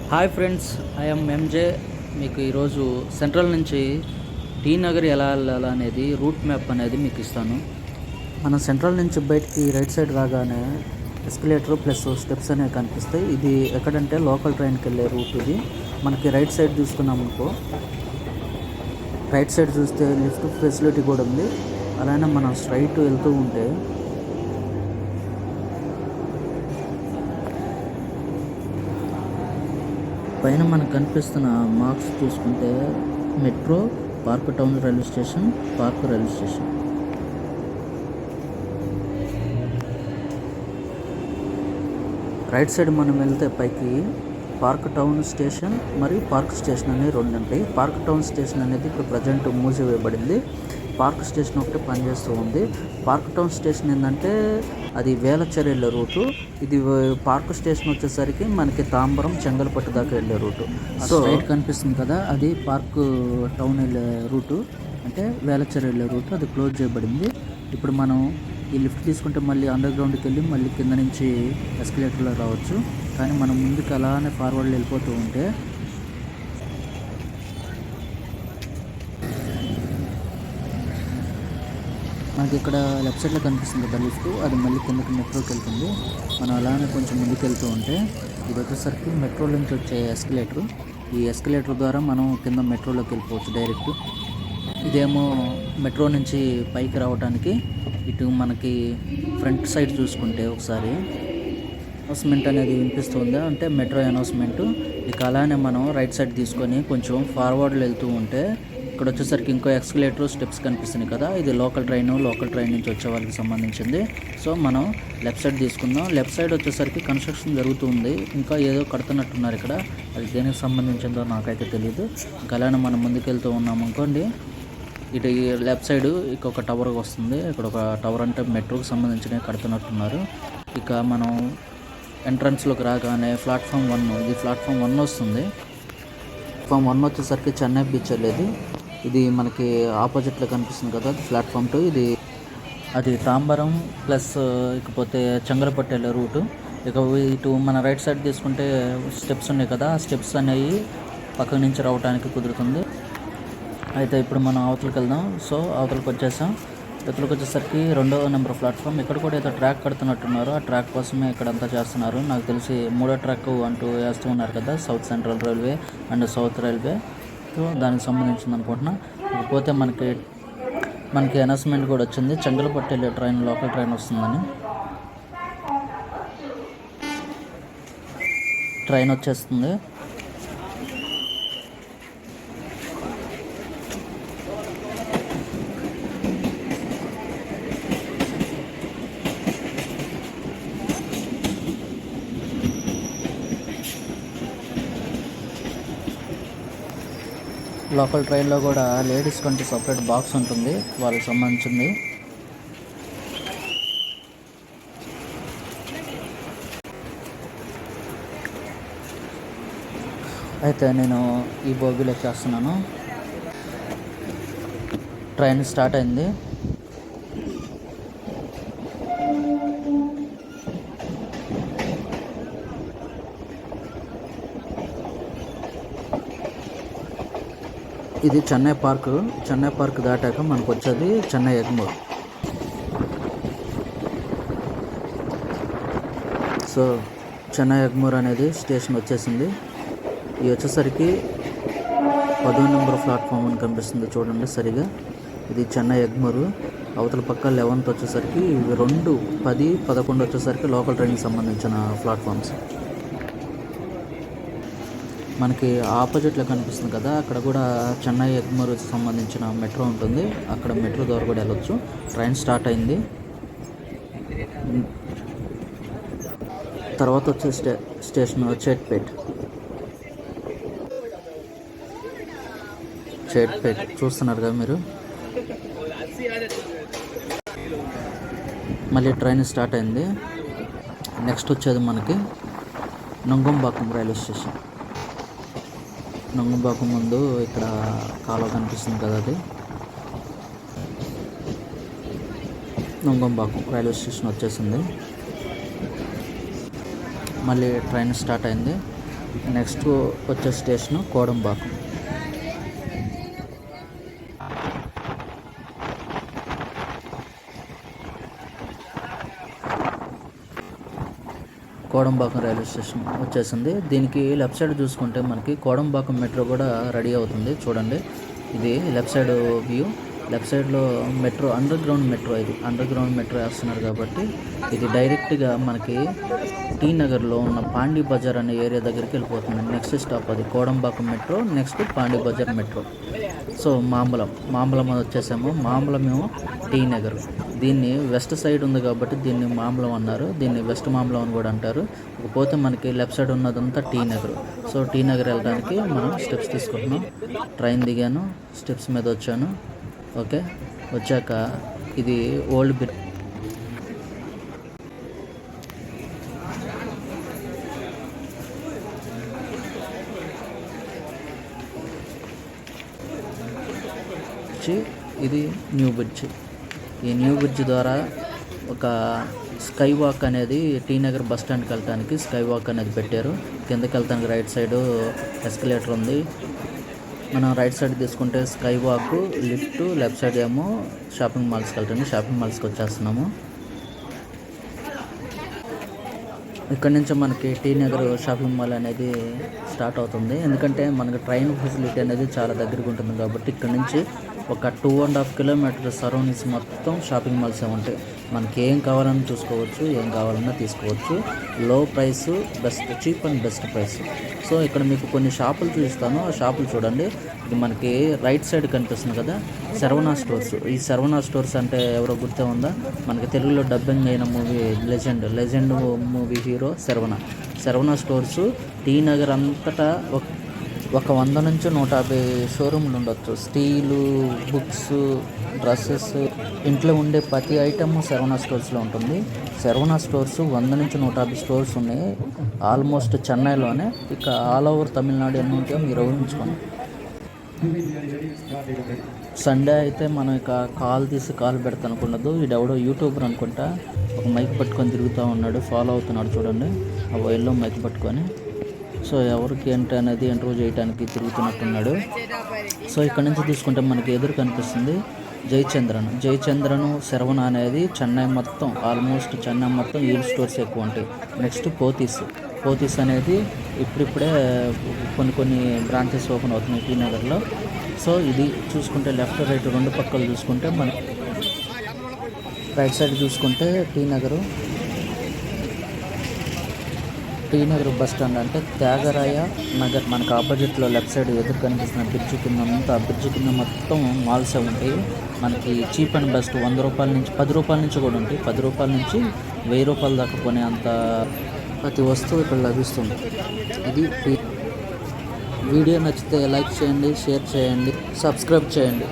Hi friends, I'm M J. మీకు ఈరోజు central నుంచి టీ నగర్ ఎలా వెళ్ళాలా అనేది రూట్ మ్యాప్ అనేది మీకు ఇస్తాను. మన సెంట్రల్ నుంచి బయటికి రైట్ సైడ్ రాగానే ఎస్కలేటర్ ప్లస్ స్టెప్స్ అనేవి కనిపిస్తాయి. ఇది ఎక్కడంటే లోకల్ ట్రైన్కి వెళ్ళే రూట్. ఇది మనకి రైట్ సైడ్ చూసుకున్నాం అనుకో, రైట్ సైడ్ చూస్తే లిఫ్ట్ ఫెసిలిటీ కూడా ఉంది. అలానే మనం స్ట్రైట్ వెళ్తూ ఉంటే పైన మనకు కనిపిస్తున్న మార్క్స్ చూసుకుంటే metro, park town railway station, park railway station. Right side మనం వెళ్తే పైకి పార్క్ టౌన్ స్టేషన్ మరియు పార్క్ స్టేషన్ అనేవి రెండు ఉంటాయి. పార్క్ టౌన్ స్టేషన్ అనేది ఇప్పుడు ప్రజెంట్ మూసివేయబడింది. పార్క్ స్టేషన్ ఒకటి పనిచేస్తూ ఉంది. పార్క్ టౌన్ స్టేషన్ ఏంటంటే అది వేలచెర రూటు. ఇది పార్క్ స్టేషన్ వచ్చేసరికి మనకి తాంబరం, చెంగల్పట్టు దాకా వెళ్ళే రూటు. సో రైట్ కనిపిస్తుంది కదా, అది పార్క్ టౌన్ వెళ్ళే రూటు, అంటే వేలచెర వెళ్ళే రూటు. అది క్లోజ్ చేయబడింది. ఇప్పుడు మనం ఈ లిఫ్ట్ తీసుకుంటే మళ్ళీ అండర్ గ్రౌండ్కి వెళ్ళి మళ్ళీ కింద నుంచి ఎస్కలేటర్లో రావచ్చు. కానీ మనం ముందుకు అలానే ఫార్వర్డ్లో వెళ్ళిపోతూ ఉంటే మనకి ఇక్కడ లెఫ్ట్ సైడ్లో కనిపిస్తుంది కదా లిఫ్ట్, అది మళ్ళీ కిందకి మెట్రోకి వెళ్తుంది. మనం అలానే కొంచెం ముందుకు వెళ్తూ ఉంటే ఇది వచ్చేసరికి మెట్రో నుంచి వచ్చే ఎస్కలేటర్. ఈ ఎస్కలేటర్ ద్వారా మనం కింద మెట్రోలోకి వెళ్ళిపోవచ్చు డైరెక్ట్. ఇదేమో మెట్రో నుంచి పైకి రావడానికి. ఇటు మనకి ఫ్రంట్ సైడ్ చూసుకుంటే ఒకసారి అనౌన్స్మెంట్ అనేది వినిపిస్తుంది, అంటే మెట్రో అనౌన్స్మెంట్. ఇక అలానే మనం రైట్ సైడ్ తీసుకొని కొంచెం ఫార్వర్డ్లో వెళ్తూ ఉంటే ఇక్కడ వచ్చేసరికి ఇంకో ఎస్కలేటర్, స్టెప్స్ కనిపిస్తున్నాయి కదా, ఇది లోకల్ ట్రైన్ నుంచి వచ్చే వాళ్ళకి సంబంధించింది. సో మనం లెఫ్ట్ సైడ్ తీసుకుందాం. లెఫ్ట్ సైడ్ వచ్చేసరికి కన్స్ట్రక్షన్ జరుగుతుంది, ఇంకా ఏదో కడుతున్నట్టున్నారు ఇక్కడ. అది దేనికి సంబంధించిందో నాకైతే తెలియదు. ఇంకా అలానే మనం ముందుకెళ్తూ ఉన్నాం అనుకోండి, ఇటు లెఫ్ట్ సైడ్ ఒక టవర్ వస్తుంది. ఇక్కడ ఒక టవర్ అంటే మెట్రోకి సంబంధించినవి కడుతున్నట్టున్నారు. ఇక మనం ఎంట్రన్స్లోకి రాగానే ప్లాట్ఫామ్ 1, ఇది ప్లాట్ఫామ్ 1 వస్తుంది. ప్లాట్ఫామ్ 1 వచ్చేసరికి చెన్నై బీచ్ వెళ్ళేది. ఇది మనకి ఆపోజిట్లో కనిపిస్తుంది కదా, అది ప్లాట్ఫామ్ 2. అది తాంబరం ప్లస్ ఇకపోతే చెంగలపట్టు వెళ్ళే రూటు. ఇక ఇటు మన రైట్ సైడ్ తీసుకుంటే స్టెప్స్ ఉన్నాయి కదా, ఆ స్టెప్స్ అనేవి పక్క నుంచి రావడానికి కుదురుతుంది. అయితే ఇప్పుడు మనం అవతలకి వెళ్దాం. సో అవతలకి వచ్చేసాం. అవతలకి వచ్చేసరికి 2వ నెంబర్ ప్లాట్ఫామ్. ఇక్కడ కూడా ఏదో ట్రాక్ కడుతున్నట్టున్నారు. ఆ ట్రాక్ కోసమే ఇక్కడంతా చేస్తున్నారు. నాకు తెలిసి 3వ ట్రాక్ అంటూ వేస్తూ ఉన్నారు కదా, south central railway and south railway. So దానికి సంబంధించింది అనుకుంటున్నా. ఇకపోతే మనకి అనౌన్స్మెంట్ కూడా వచ్చింది, చెంగలపట్టు వెళ్ళే ట్రైన్, లోకల్ ట్రైన్ వస్తుందని. ట్రైన్ వచ్చేస్తుంది. లోకల్ ట్రైన్లో కూడా లేడీస్ కంటే సపరేట్ బాక్స్ ఉంటుంది, వాళ్ళకి సంబంధించింది. అయితే నేను ఈ బోగిలో ఎక్కేస్తున్నాను. ట్రైన్ స్టార్ట్ అయింది. ఇది చెన్నై పార్క్ దాటాక మనకు వచ్చేది చెన్నై ఎగ్మోర్. సో చెన్నై ఎగ్మోర్ అనేది స్టేషన్ వచ్చేసింది. ఇది వచ్చేసరికి 10వ నెంబర్ ప్లాట్ఫామ్ అని కనిపిస్తుంది చూడండి సరిగా. ఇది చెన్నై ఎగ్మోర్. అవతల పక్క 11th వచ్చేసరికి ఇవి 2, 10, 11 వచ్చేసరికి లోకల్ ట్రైన్కి సంబంధించిన ప్లాట్ఫామ్స్. మనకి ఆపోజిట్లో కనిపిస్తుంది కదా, అక్కడ కూడా చెన్నై ఎగ్మోర్ సంబంధించిన మెట్రో ఉంటుంది. అక్కడ మెట్రో ద్వారా కూడా వెళ్ళొచ్చు. ట్రైన్ స్టార్ట్ అయింది. తర్వాత వచ్చే స్టేషన్ చేట్పేట్ చూస్తున్నారు కదా మీరు. మళ్ళీ ట్రైన్ స్టార్ట్ అయింది. నెక్స్ట్ వచ్చేది మనకి నంగంబాకం రైల్వే స్టేషన్. నంగంబాకం ముందు ఇక్కడ కాలువ కనిపిస్తుంది కదా, అది నంగంబాకం రైల్వే స్టేషన్ వచ్చేసింది. మళ్ళీ ట్రైన్ స్టార్ట్ అయింది. నెక్స్ట్ వచ్చే station Kodambakkam. Kodambakkam railway station వచ్చేసింది. దీనికి లెఫ్ట్ సైడ్ చూసుకుంటే మనకి కోడంబాకం మెట్రో కూడా రెడీ అవుతుంది. చూడండి, ఇది లెఫ్ట్ సైడ్ వ్యూ. లెఫ్ట్ సైడ్లో మెట్రో, అండర్ గ్రౌండ్ మెట్రో, ఇది అండర్ గ్రౌండ్ మెట్రో వేస్తున్నారు కాబట్టి ఇది డైరెక్ట్గా మనకి టీ నగర్లో ఉన్న పాండీ బజార్ అనే ఏరియా దగ్గరికి వెళ్ళిపోతుంది. నెక్స్ట్ స్టాప్ అది Kodambakkam metro, next Pondy Bazaar metro. So Mambalam వచ్చేసాము. మాంబలమేమో టీ నగర్. దీన్ని వెస్ట్ సైడ్ ఉంది కాబట్టి దీన్ని మాంబలం అన్నారు, దీన్ని వెస్ట్ మాంబలం అని కూడా అంటారు. ఇకపోతే మనకి లెఫ్ట్ సైడ్ ఉన్నదంతా T Nagar. So T Nagar వెళ్ళడానికి మనం స్టెప్స్ తీసుకుంటున్నాం. ట్రైన్ దిగాను, స్టెప్స్ మీద వచ్చాను. ఓకే, వచ్చాక ఇది ఓల్డ్ బ్రిడ్జ్. ఇది న్యూ బ్రిడ్జ్. ఈ న్యూ బ్రిడ్జ్ ద్వారా ఒక స్కై వాక్ అనేది టీ నగర్ బస్ స్టాండ్కి వెళ్ళటానికి స్కై వాక్ అనేది పెట్టారు. కిందకి వెళ్తానికి రైట్ సైడు ఎస్కలేటర్ ఉంది. మనం రైట్ సైడ్ తీసుకుంటే sky walk, lift, left side ఏమో షాపింగ్ మాల్స్కి వెళ్తాను. షాపింగ్ మాల్స్కి వచ్చేస్తున్నాము. ఇక్కడ నుంచి మనకి టీ నగర్ షాపింగ్ మాల్ అనేది స్టార్ట్ అవుతుంది. ఎందుకంటే మనకి ట్రైన్ ఫెసిలిటీ అనేది చాలా దగ్గరగా ఉంటుంది కాబట్టి ఇక్కడ నుంచి ఒక 2.5 కిలోమీటర్ సరౌండింగ్స్ మొత్తం షాపింగ్ మాల్సే ఉంటాయి. మనకి ఏం కావాలన్నా చూసుకోవచ్చు, ఏం కావాలన్నా తీసుకోవచ్చు. లో price, best, cheap and best price. So ఇక్కడ మీకు కొన్ని షాపులు చూపిస్తాను. ఆ షాపులు చూడండి. ఇది మనకి రైట్ సైడ్ కనిపిస్తుంది కదా, శరవణ స్టోర్స్. ఈ శరవణ స్టోర్స్ అంటే ఎవరో గుర్తే ఉందా? మనకి తెలుగులో డబ్బింగ్ అయిన movie legend movie hero Saravana stores. T Nagar అంతటా ఒక 100 నుంచి 150 షోరూమ్లు ఉండొచ్చు. స్టీలు, బుక్స్, డ్రెస్సెస్, ఇంట్లో ఉండే ప్రతి ఐటమ్ శరవణ స్టోర్స్లో ఉంటుంది. శరవణ స్టోర్స్ 100 నుంచి 150 స్టోర్స్ ఉన్నాయి ఆల్మోస్ట్ చెన్నైలోనే. ఇక ఆల్ ఓవర్ తమిళనాడు ఎన్ని ఉంటాయో మీరు ఊహించుకోండి. సండే అయితే మనం ఇక కాల్ పెడతానుకున్నదు. వీడెవడో యూట్యూబర్ అనుకుంటా, ఒక మైక్ పట్టుకొని తిరుగుతూ ఉన్నాడు, ఫాలో అవుతున్నాడు చూడండి, ఆ వైల్లో మైక్ పట్టుకొని. సో ఎవరికి ఏంటి అనేది ఇంటర్వ్యూ చేయడానికి తిరుగుతున్నట్టున్నాడు. సో ఇక్కడ నుంచి తీసుకుంటే మనకి ఎదురు కనిపిస్తుంది జయచంద్రను శరవణ అనేది చెన్నై మొత్తం, ఆల్మోస్ట్ చెన్నై మొత్తం ఈ స్టోర్స్ ఎక్కువ ఉంటాయి. నెక్స్ట్ పోతీస్ అనేది ఇప్పుడిప్పుడే కొన్ని బ్రాంచెస్ ఓపెన్ అవుతున్నాయి టీ నగర్లో. సో ఇది చూసుకుంటే లెఫ్ట్ రైట్ రెండు పక్కలు చూసుకుంటే మన రైట్ సైడ్ చూసుకుంటే టీ నగర్ బస్ స్టాండ్ అంటే త్యాగరాయ నగర్. మనకు ఆపోజిట్లో లెఫ్ట్ సైడ్ ఎదురు కనిపిస్తున్న బ్రిడ్జ్ కింద అంతా, ఆ బ్రిడ్జ్ కింద మొత్తం మాల్సే ఉంటాయి. మనకి చీప్ అండ్ బెస్ట్ 100 రూపాయల నుంచి 10 రూపాయల నుంచి కూడా ఉంటాయి. 10 రూపాయల నుంచి 1000 రూపాయల దాకా కొనే అంత ప్రతి వస్తువు ఇక్కడ లభిస్తుంది. ఇది వీడియో నచ్చితే లైక్ చేయండి, షేర్ చేయండి, సబ్స్క్రైబ్ చేయండి.